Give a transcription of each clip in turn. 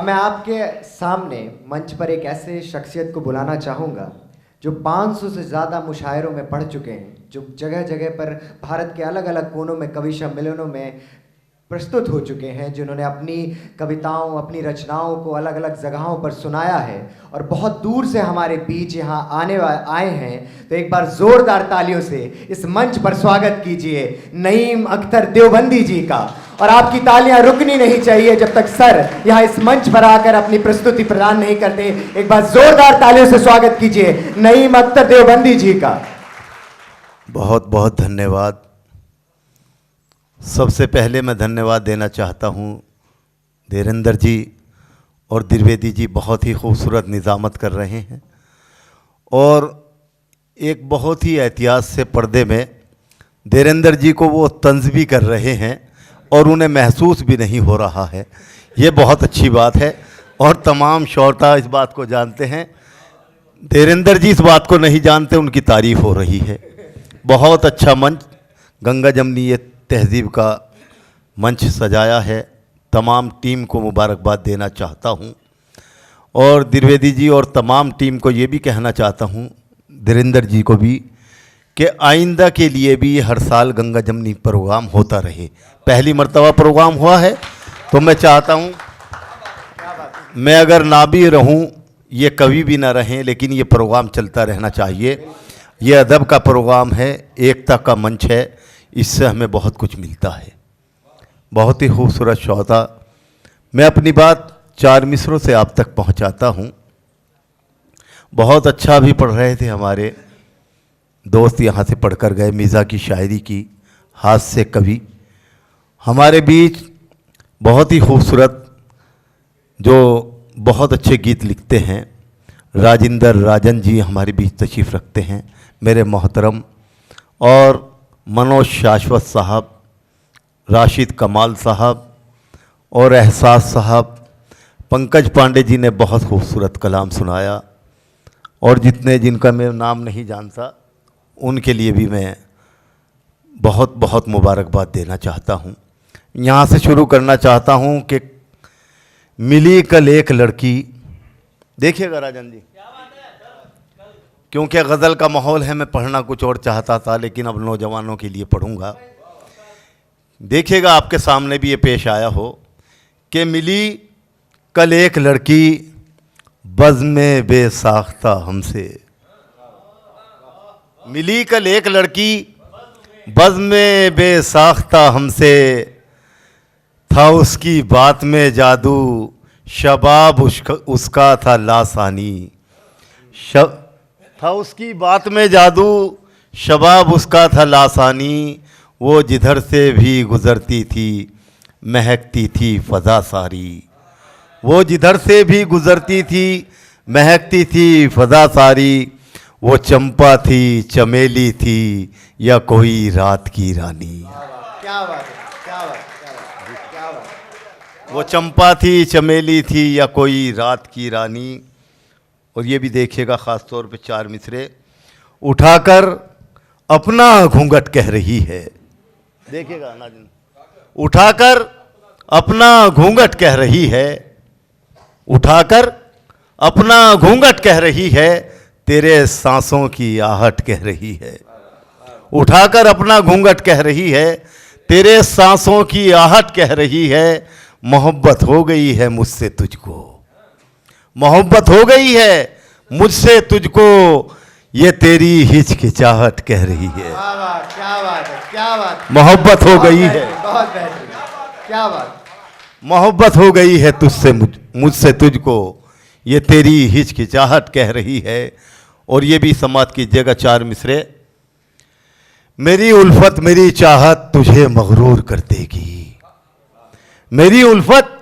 मैं आपके सामने मंच पर एक ऐसे शख्सियत को बुलाना चाहूँगा जो 500 से ज़्यादा मुशायरों में पढ़ चुके हैं, जो जगह जगह पर भारत के अलग अलग कोनों में कवि सम्मेलनों में प्रस्तुत हो चुके हैं, जिन्होंने अपनी कविताओं, अपनी रचनाओं को अलग अलग जगहों पर सुनाया है और बहुत दूर से हमारे बीच यहाँ आए हैं। तो एक बार ज़ोरदार तालियों से इस मंच पर स्वागत कीजिए नईम अख्तर देवबंदी जी का। और आपकी तालियां रुकनी नहीं चाहिए जब तक सर यहाँ इस मंच पर आकर अपनी प्रस्तुति प्रदान नहीं करते। एक बार जोरदार तालियों से स्वागत कीजिए नईम अख्तर देवबंदी जी का। बहुत बहुत धन्यवाद। सबसे पहले मैं धन्यवाद देना चाहता हूँ धीरेंद्र जी और द्विवेदी जी, बहुत ही खूबसूरत निज़ामत कर रहे हैं और एक बहुत ही एहतियात से पर्दे में धीरेंद्र जी को वो तंज़ भी कर रहे हैं और उन्हें महसूस भी नहीं हो रहा है। ये बहुत अच्छी बात है और तमाम श्रोता इस बात को जानते हैं। धीरेंद्र जी इस बात को नहीं जानते, उनकी तारीफ़ हो रही है। बहुत अच्छा मंच गंगा जमनी ये तहज़ीब का मंच सजाया है। तमाम टीम को मुबारकबाद देना चाहता हूँ और द्विवेदी जी और तमाम टीम को ये भी कहना चाहता हूँ, धीरेंद्र जी को भी, कि आइंदा के लिए भी हर साल गंगा जमनी प्रोग्राम होता रहे। पहली मर्तबा प्रोग्राम हुआ है तो मैं चाहता हूँ, मैं अगर ना भी रहूँ, ये कवि भी ना रहें, लेकिन ये प्रोग्राम चलता रहना चाहिए। ये अदब का प्रोग्राम है, एकता का मंच है, इससे हमें बहुत कुछ मिलता है। बहुत ही खूबसूरत श्रोता। मैं अपनी बात 4 मिसरों से आप तक पहुँचाता हूँ। बहुत अच्छा भी पढ़ रहे थे हमारे दोस्त, यहाँ से पढ़कर गए मीज़ा की शायरी की, हाथ से कवि हमारे बीच बहुत ही खूबसूरत जो बहुत अच्छे गीत लिखते हैं, राजिंदर राजन जी हमारे बीच तशरीफ़ रखते हैं, मेरे मोहतरम, और मनोज शाश्वत साहब, राशिद कमाल साहब और एहसास साहब। पंकज पांडे जी ने बहुत खूबसूरत कलाम सुनाया और जिनका मैं नाम नहीं जानता उनके लिए भी मैं बहुत बहुत मुबारकबाद देना चाहता हूँ। यहाँ से शुरू करना चाहता हूँ कि मिली कल एक लड़की, देखिएगा राजन जी, क्योंकि गज़ल का माहौल है, मैं पढ़ना कुछ और चाहता था लेकिन अब नौजवानों के लिए पढ़ूँगा। देखिएगा आपके सामने भी ये पेश आया हो कि मिली कल एक लड़की बज़्म बेसाख्ता हमसे, मिली कल एक लड़की बज़्म बेसाख्ता हमसे, था उसकी बात में जादू शबाब उसका था लासानी, था उसकी बात में जादू शबाब उसका था लासानी, वो जिधर से भी गुज़रती थी महकती थी फ़ज़ा सारी, वो जिधर से भी गुज़रती थी महकती थी फ़ज़ा सारी, वो चंपा थी चमेली थी या कोई रात की रानी। क्या बात है, क्या बात, क्या बात। वो चंपा थी चमेली थी या कोई रात की रानी। और ये भी देखिएगा ख़ास तौर पे 4 मिसरे, उठाकर अपना घूंघट कह रही है, देखिएगा नाज़रीन, उठाकर अपना घूंघट कह रही है, उठाकर अपना घूंघट कह रही है, तेरे सांसों की आहट कह रही है, उठाकर अपना घूंघट कह रही है, तेरे सांसों की आहट कह रही है, मोहब्बत हो गई है मुझसे तुझको, मोहब्बत हो गई है मुझसे तुझको, ये तेरी हिचकिचाहट कह रही है। क्या बात, क्या बात है, क्या बात। मोहब्बत हो गई है, बहुत बेहतरीन, क्या बात। मोहब्बत हो गई है तुझसे मुझसे तुझको, ये तेरी हिचकिचाहट कह रही है। और ये भी समात कीजिएगा 4 मिसरे, मेरी उल्फत मेरी चाहत तुझे मगरूर कर देगी, मेरी उल्फत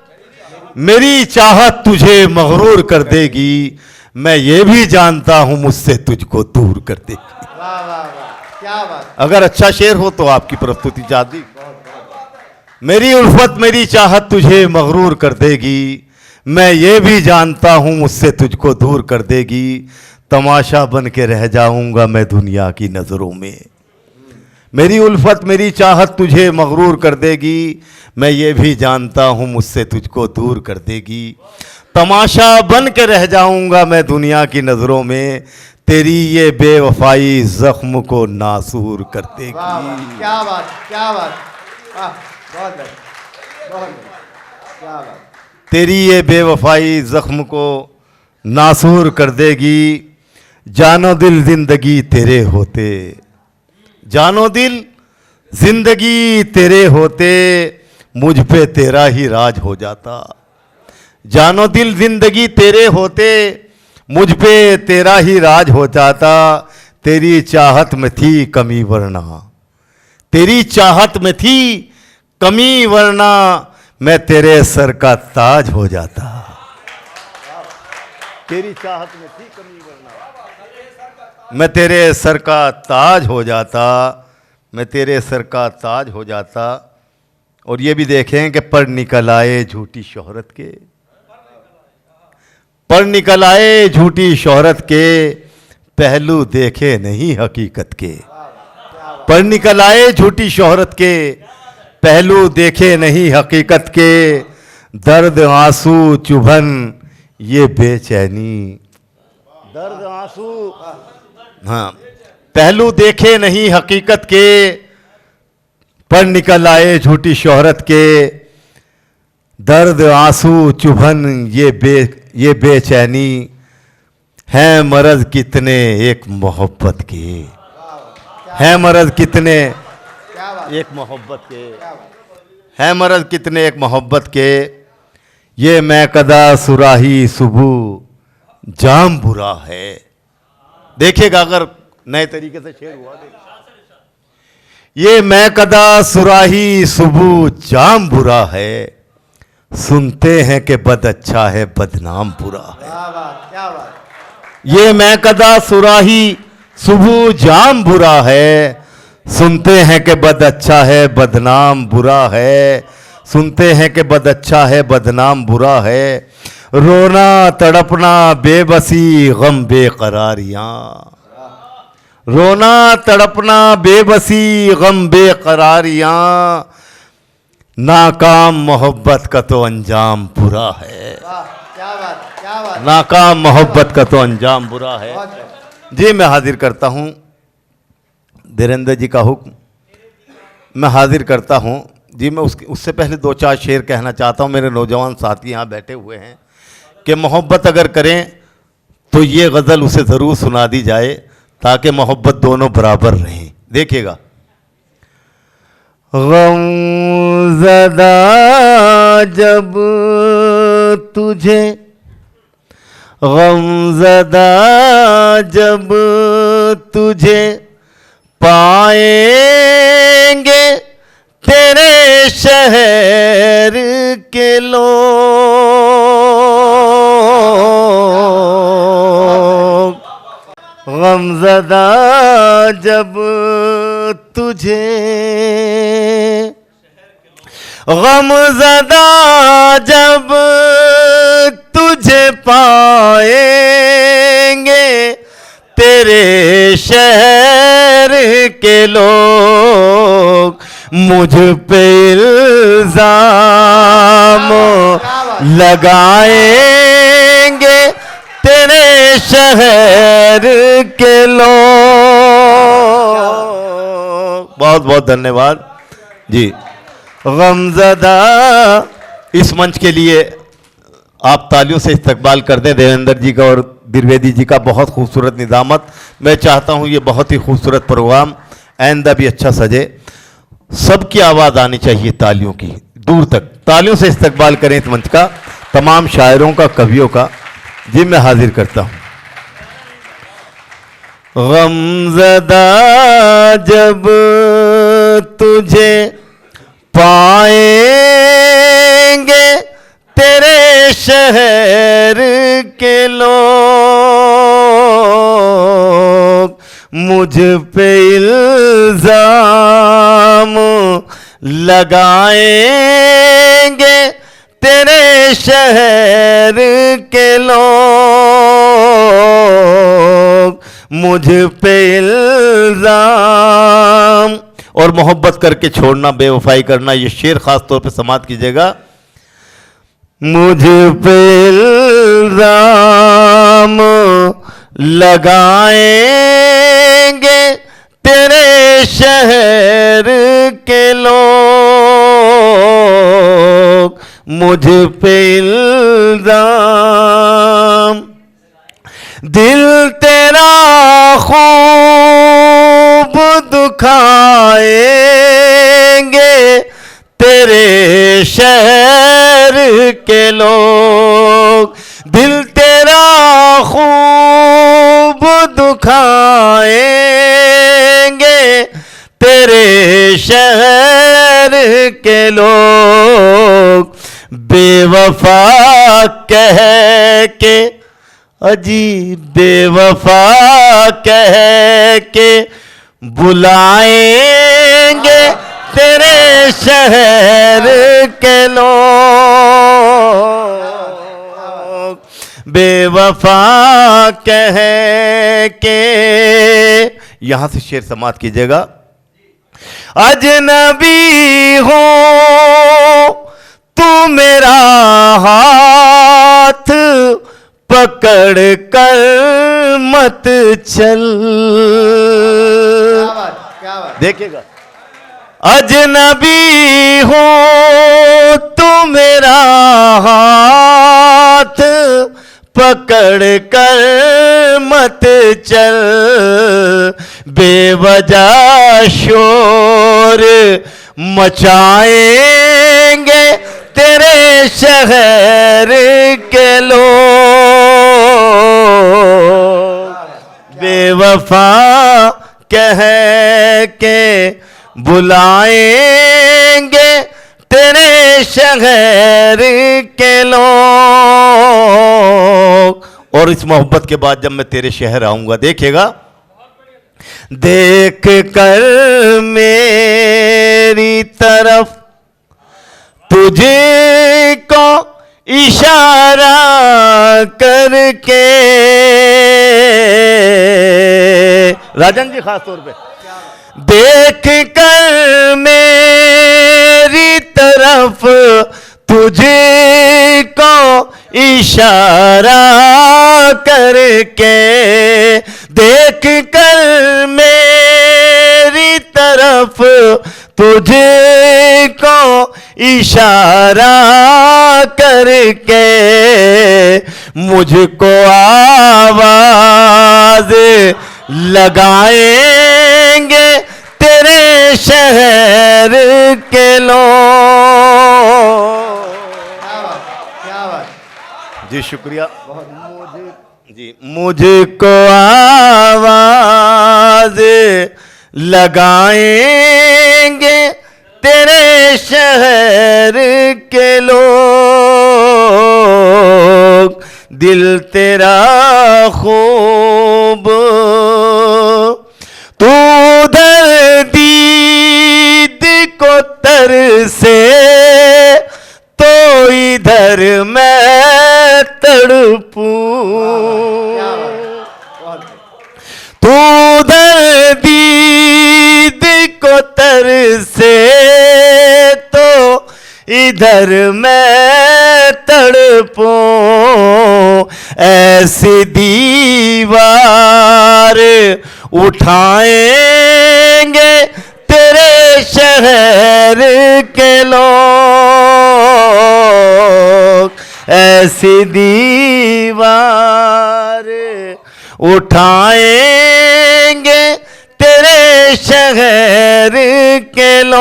मेरी चाहत तुझे मगरूर कर देगी, मैं ये भी जानता हूं मुझसे तुझको दूर कर देगी। वाह वाह वाह, क्या बात। अगर अच्छा शेर हो तो आपकी प्रस्तुति जादी। मेरी उल्फत मेरी चाहत तुझे मगरूर कर देगी, मैं ये भी जानता हूं मुझसे तुझको दूर कर देगी, तमाशा बन के रह जाऊंगा मैं दुनिया की नज़रों में, मेरी उल्फत मेरी चाहत तुझे मगरूर कर देगी, मैं ये भी जानता हूँ मुझसे तुझको दूर कर देगी। तमाशा बन के रह जाऊंगा मैं दुनिया की नज़रों में, तेरी ये बेवफाई जख्म को नासूर कर देगी। वाह वाह, क्या बात, क्या बात, वाह, बहुत बढ़िया, बहुत बढ़िया, क्या बात। तेरी ये बेवफाई जख्म को नासूर कर देगी, जानो दिल जिंदगी तेरे होते, जानो दिल जिंदगी तेरे होते, मुझ पे तेरा ही राज हो जाता। जानो दिल जिंदगी तेरे होते, मुझ पे तेरा ही राज हो जाता। तेरी चाहत में थी कमी वरना, तेरी चाहत में थी कमी वरना, मैं तेरे सर का ताज हो जाता। तेरी चाहत में थी कमी वरना, मैं तेरे सर का ताज हो जाता, मैं तेरे सर का ताज हो जाता। और ये भी देखें कि पर निकल आए झूठी शोहरत के, पर निकल आए झूठी शोहरत के, पहलू देखे नहीं हकीकत के। पर निकल आए झूठी शोहरत के, पहलू देखे नहीं हकीकत के, दर्द आंसू चुभन ये बेचैनी, दर्द आंसू, हाँ, पहलू देखे नहीं हकीकत के, पर निकल आए झूठी शोहरत के, दर्द आंसू चुभन ये बेचैनी, हैं मरज कितने एक मोहब्बत के, हैं मरज कितने एक मोहब्बत के, हैं मरज कितने एक मोहब्बत के, ये मैं कदा सुराही सुबह जाम बुरा है। देखिएगा अगर नए तरीके से शेर हुआ, ये मैं कदा सुराही सुबह जाम बुरा है, सुनते हैं कि बद अच्छा है बदनाम बुरा है। क्या बात, क्या बात। ये मैं कदा सुराही सुबह जाम बुरा है, सुनते हैं कि बद अच्छा है बदनाम बुरा है, सुनते हैं कि बद अच्छा है बदनाम बुरा है। रोना तड़पना बेबसी गम बेकरारियां, रोना तड़पना बेबसी गम बेकरारियां, नाकाम मोहब्बत का तो अंजाम बुरा है। वाह, क्या बात, क्या बात। नाकाम मोहब्बत का तो अंजाम बुरा है। बहुत बढ़िया। जी मैं हाजिर करता हूँ धीरेंद्र जी का हुक्म, मैं हाजिर करता हूँ जी। मैं उससे पहले दो चार शेर कहना चाहता हूँ। मेरे नौजवान साथी यहाँ बैठे हुए हैं कि मोहब्बत अगर करें तो ये गज़ल उसे ज़रूर सुना दी जाए ताकि मोहब्बत दोनों बराबर रहें। देखिएगा, गमज़दा जब तुझे, गमज़दा जब तुझे पाएंगे तेरे शहर के लोग, गमज़दा जब तुझे, गमज़दा जब तुझे पाएंगे तेरे शहर के लोग, मुझ पे इल्जाम लगाएंगे तेरे शहर के लोग। बहुत बहुत धन्यवाद जी। गमज़दा, इस मंच के लिए आप तालियों से इस्तकबाल कर दें देवेंद्र जी का और द्विवेदी जी का। बहुत खूबसूरत निज़ामत। मैं चाहता हूँ ये बहुत ही खूबसूरत प्रोग्राम आइंदा भी अच्छा सजे। सबकी आवाज़ आनी चाहिए तालियों की, दूर तक। तालियों से इस्तकबाल करें इस मंच का, तमाम शायरों का, कवियों का। जी मैं हाजिर करता हूँ। गमज़दा जब तुझे पाएंगे तेरे शहर के लोग, मुझ पे इल्जाम लगाएंगे तेरे शहर के लोग, मुझ पे इल्जाम। और मोहब्बत करके छोड़ना, बेवफाई करना, ये शेर खास तौर पे समाप्त कीजिएगा। मुझ पे इल्जाम लगाएंगे तेरे शहर के लोग, मुझ पे इल्जाम, दिल तेरा खूब दुखाएंगे तेरे शहर के लोग, दिल तेरा खूब दुखाएंगे तेरे शहर के लोग, बेवफा कह के, अजीब बेवफा कह के बुलाएंगे तेरे शहर के लोग, बेवफा कह के। यहां से शेर समाप्त कीजिएगा। अजनबी हो तू मेरा हाथ पकड़ कर मत चल, क्या बात। देखिएगा। अजनबी हो तू मेरा हाथ पकड़ कर मत चल, बेवजह शोर मचाएंगे तेरे शहर के लोग, बेवफा कह के बुलाएंगे तेरे शहर के लोग। और इस मोहब्बत के बाद जब मैं तेरे शहर आऊंगा, देखिएगा, देख कर मेरी तरफ तुझे को इशारा करके, राजन जी खास तौर पे, देख कर मेरी तरफ तुझे को इशारा करके, देख कर मेरी तरफ तुझे को इशारा करके, मुझको आवाज लगाएंगे तेरे शहर के लोग। क्या बात। जी शुक्रिया। मुझको आवाज लगाएंगे तेरे शहर के लोग, दिल तेरा खूब, तू दीद को तरसे तो इधर मैं तड़पूं, तू दीद को तरसे तो इधर मैं तड़पूं, ऐसी दीवार उठाएंगे तेरे शहर के लोग, ऐसी दीवार उठाएंगे तेरे शहर के लोग।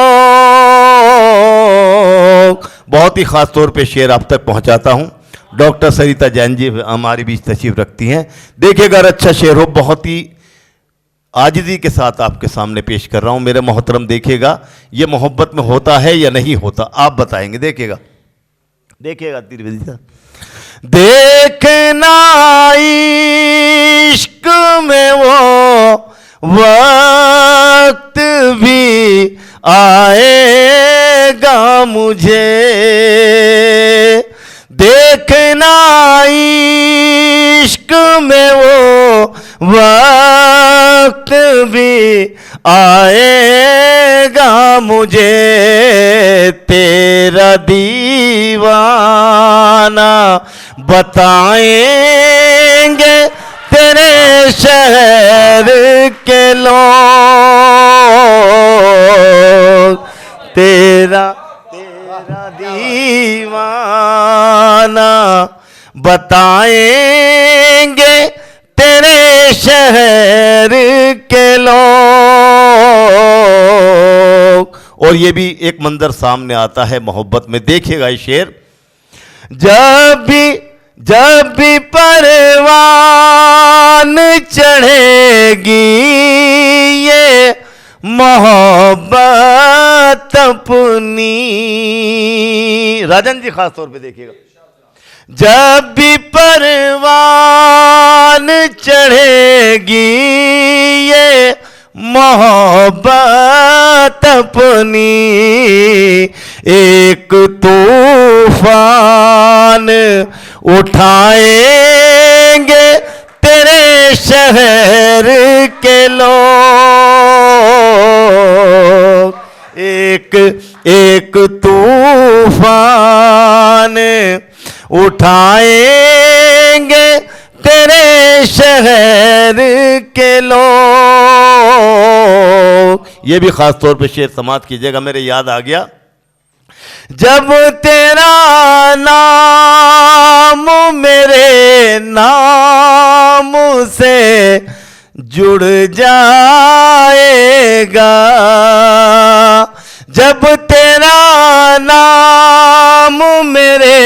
बहुत ही खास तौर पे शेर आप तक पहुंचाता हूं। डॉक्टर सरिता जैन जी हमारे बीच तशरीफ रखती हैं। देखिएगा, अगर अच्छा शेर हो, बहुत ही आजिज़ी के साथ आपके सामने पेश कर रहा हूं मेरे मोहतरम। देखिएगा ये मोहब्बत में होता है या नहीं होता, आप बताएंगे। देखिएगा, देखिएगा त्रिवेदी साहब, देखना इश्क में वो वक्त भी आएगा मुझे, देखना इश्क में वो वक्त भी आएगा मुझे तेरा दीवाना बताएंगे तेरे शहर के लोग तेरा दीवाना बताएंगे तेरे शहर के लोग। और ये भी एक मंजर सामने आता है मोहब्बत में, देखिएगा ये शेर। जब भी परवान चढ़ेगी ये मोहब्बत अपनी, राजन जी खास तौर पे देखिएगा, जब भी परवान चढ़ेगी ये मोहब्बत अपनी, एक तूफान उठाएंगे तेरे शहर के लोग, एक तूफान उठाएंगे तेरे शहर के लोग। ये भी खास तौर पे शेर समाप्त कीजिएगा, मेरे याद आ गया। जब तेरा नाम मेरे नाम से जुड़ जाएगा, जब तेरा नाम मेरे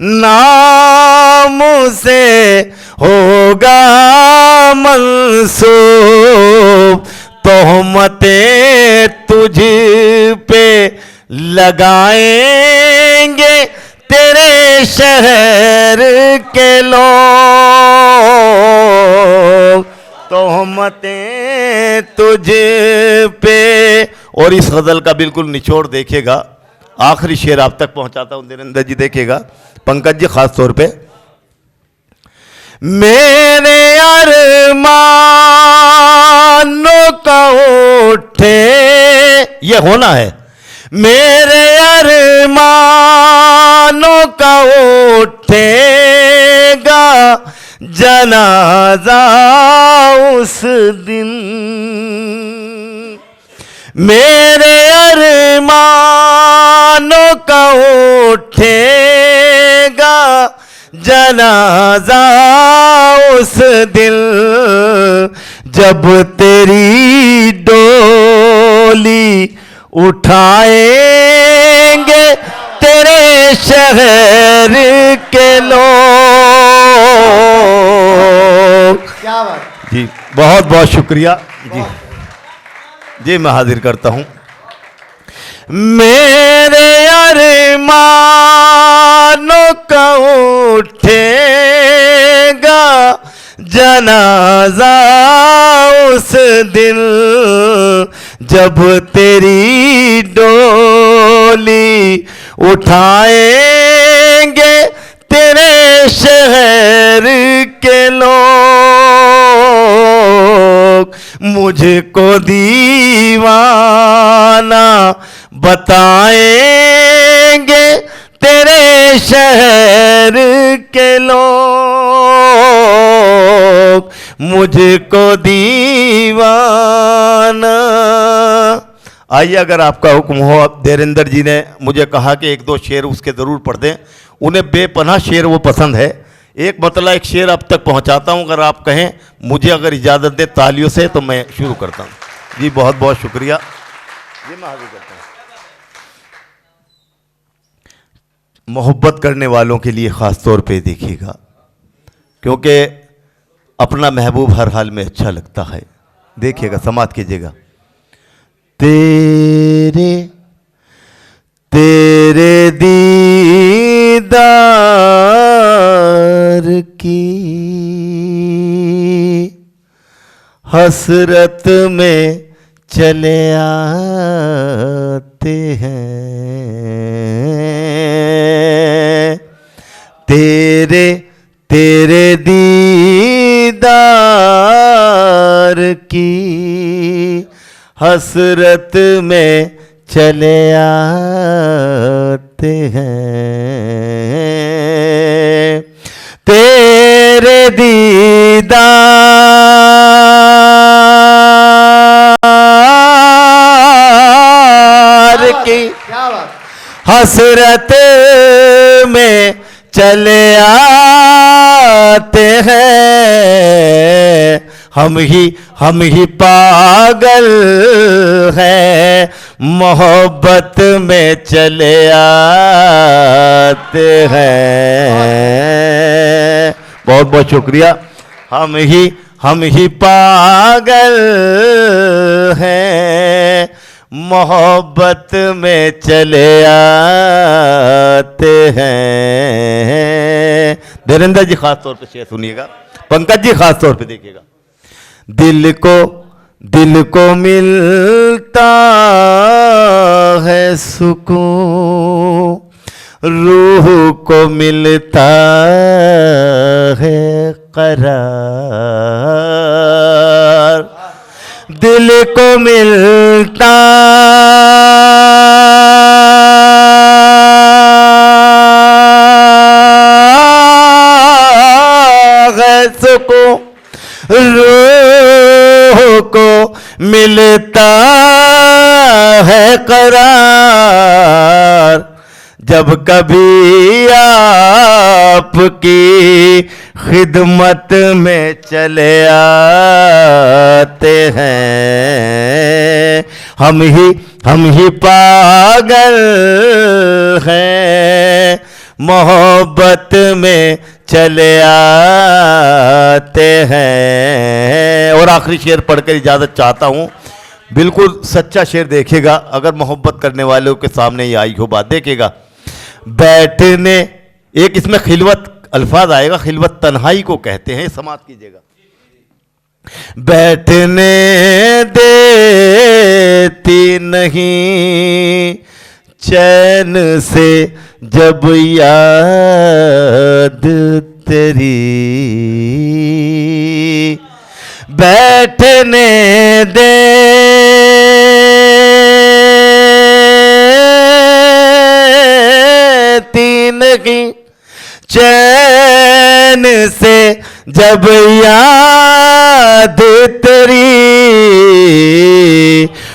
नाम से होगा मंसूब, तोहमतें तुझ पे लगाएंगे तेरे शहर के लोग, तोहमतें तुझ पे। और इस गजल का बिल्कुल निचोड़ देखेगा, आखिरी शेर आप तक पहुंचाता हूं धीरेन्द्र जी, देखिएगा पंकज जी खास तौर पे। मेरे अरमानों का उठे, ये होना है, मेरे अरमानों का उठेगा जनाजा उस दिन, मेरे अरमानों का उठेगा जनाजा उस दिन, जब तेरी डोली उठाएंगे तेरे शहर के लोग। क्या बात जी, बहुत बहुत शुक्रिया जी। जी मैं हाजिर करता हूं। मेरे अरमानों का उठेगा जनाजा उस दिन, जब तेरी डोली उठाएंगे तेरे शहर के लोग, मुझको दीवाना बताएंगे तेरे शहर के लोग, मुझको दीवाना। आइए, अगर आपका हुक्म हो, अब धीरेन्द्र जी ने मुझे कहा कि एक दो शेर उसके ज़रूर पढ़ दें, उन्हें बेपनाह शेर वो पसंद है। एक मतलब एक शेर अब तक पहुंचाता हूं, अगर आप कहें, मुझे अगर इजाज़त दे तालियों से, तो मैं शुरू करता हूं। जी बहुत बहुत शुक्रिया जी, मैं हाजिर करता हूं। मोहब्बत करने वालों के लिए ख़ास तौर पे देखिएगा, क्योंकि अपना महबूब हर हाल में अच्छा लगता है। देखिएगा, समात कीजिएगा। तेरे तेरे दीदार की हसरत में चले आते हैं, तेरे तेरे दीदार दीदार की हसरत में चले आते हैं, तेरे दीदार की क्या बात। हसरत में चले आते हैं, हम ही पागल हैं, मोहब्बत में चले आते हैं। बहुत बहुत शुक्रिया। हम ही पागल हैं, मोहब्बत में चले आते हैं। धीरेन्द्र जी खास तौर पे शेर सुनिएगा, पंकज जी खास तौर पे देखिएगा। दिल को मिलता है सुकून, रूह को मिलता है करार, दिल को मिलता है सुकून, रूह को मिलता है करार, जब कभी आपकी खिदमत में चले आते हैं, हम ही पागल हैं, मोहब्बत में चले आते हैं। और आखिरी शेर पढ़कर इजाज़त चाहता हूँ। बिल्कुल सच्चा शेर देखिएगा, अगर मोहब्बत करने वालों के सामने ये आई हो बात देखिएगा। बैठने, एक इसमें खिलवत अल्फाज आएगा, खिलवत तन्हाई को कहते हैं, समाप्त कीजिएगा। बैठने देती नहीं चैन से जब याद तेरी, बैठने देती नहीं चैन से जब याद तेरी,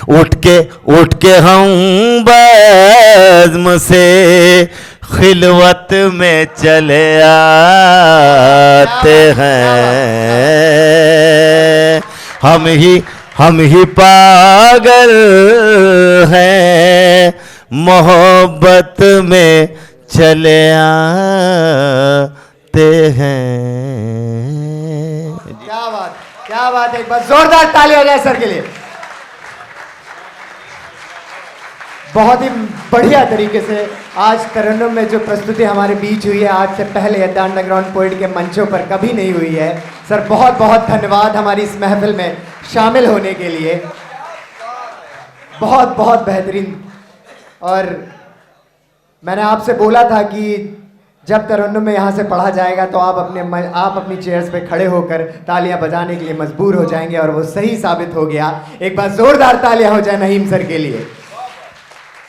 उठ के हम बज़्म से खिलवत में चले आते हैं, हम ही पागल हैं, मोहब्बत में चले आते हैं। क्या बात है। एक बार जोरदार ताली हो जाए सर के लिए। बहुत ही बढ़िया तरीके से आज तरन्नुम में जो प्रस्तुति हमारे बीच हुई है, आज से पहले द अंडरग्राउंड पोएट के मंचों पर कभी नहीं हुई है। सर बहुत बहुत धन्यवाद हमारी इस महफिल में शामिल होने के लिए, बहुत बहुत बेहतरीन। और मैंने आपसे बोला था कि जब तरन्नुम में यहाँ से पढ़ा जाएगा तो आप अपनी चेयर्स पे खड़े होकर तालियां बजाने के लिए मजबूर हो जाएंगे, और वो सही साबित हो गया। एक बार जोरदार तालियां हो जाए नहीम सर के लिए।